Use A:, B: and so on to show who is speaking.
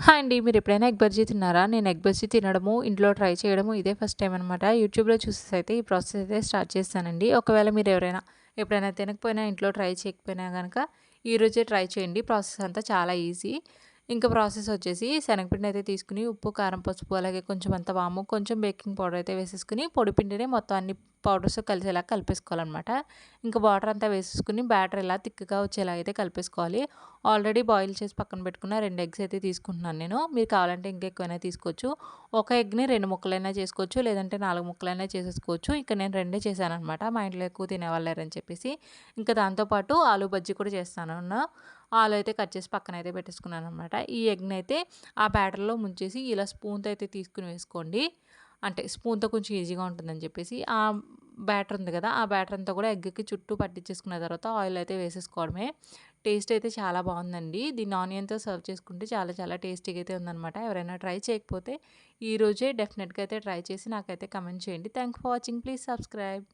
A: Hi అండి. మీరెప్పుడైనా egg bajji తిన్నారా? నేను ఎగ్ బజ్జీ తినడము, ఇంట్లో ట్రై చేయడము ఇదే ఫస్ట్ టైమ్ అనమాట. యూట్యూబ్‌లో చూసేసైతే ఈ ప్రాసెస్ అయితే స్టార్ట్ చేశానండి. ఒకవేళ మీరెవరైనా ఎప్పుడైనా తినకపోయినా, ఇంట్లో ట్రై చేయకపోయినా గనక ఈరోజే ట్రై చేయండి. ప్రాసెస్ అంతా చాలా ఈజీ. ఇంకా ప్రాసెస్ వచ్చేసి శనగపిండి అయితే తీసుకొని ఉప్పు, కారం, పసుపు అలాగే కొంచెం అంత వాము, కొంచెం బేకింగ్ పౌడర్ అయితే వేసేసుకొని పొడి పిండిని మొత్తం అన్ని పౌడర్స్ కలిసేలా కలిపేసుకోవాలనమాట. ఇంకా వాటర్ అంతా వేసేసుకొని బ్యాటర్ ఇలా థిక్‌గా వచ్చేలా అయితే కలిపేసుకోవాలి. ఆల్రెడీ బాయిల్ చేసి పక్కన పెట్టుకున్న 2 ఎగ్స్ అయితే తీసుకుంటున్నాను నేను. మీరు కావాలంటే ఇంకా ఎక్కువైనా తీసుకోవచ్చు. ఒక ఎగ్‌ని 2 ముక్కలైనా చేసుకోవచ్చు. లేదంటే 4 ముక్కలైనా చేసేసుకోవచ్చు. ఇక నేను 2 చేశాననమాట. మా ఇంట్లో ఎక్కువ తినేవాళ్ళు లేరని చెప్పేసి. ఇంకా దాంతో పాటు ఆలు బజ్జీ కూడా చేస్తాను. ఆలు అయితే కట్ చేసి పక్కనైతే పెట్టేసుకున్నాననమాట. ఈ ఎగ్‌నైతే ఆ బ్యాటర్‌లో ముంచేసి ఇలా స్పూన్‌తో అయితే తీసుకొని వేసుకోండి. అంటే స్పూన్‌తో కొంచెం ఈజీగా ఉంటుందని చెప్పేసి. బ్యాటర్ ఉంది కదా! ఆ బ్యాటర్ అంతా కూడా ఎగ్‌కి చుట్టూ పట్టించేసుకున్న తర్వాత ఆయిల్ అయితే వేసేసుకోవడమే. టేస్ట్ అయితే చాలా బావుందండి. దీన్ని ఆనియన్‌తో సర్వ్ చేసుకుంటే చాలా చాలా టేస్టీగా అయితే ఉందనమాట. ఎవరైనా ట్రై చేయకపోతే ఈరోజే డెఫినెట్‌గా అయితే ట్రై చేసి నాకైతే కమెంట్ చేయండి. Thanks for watching. Please subscribe.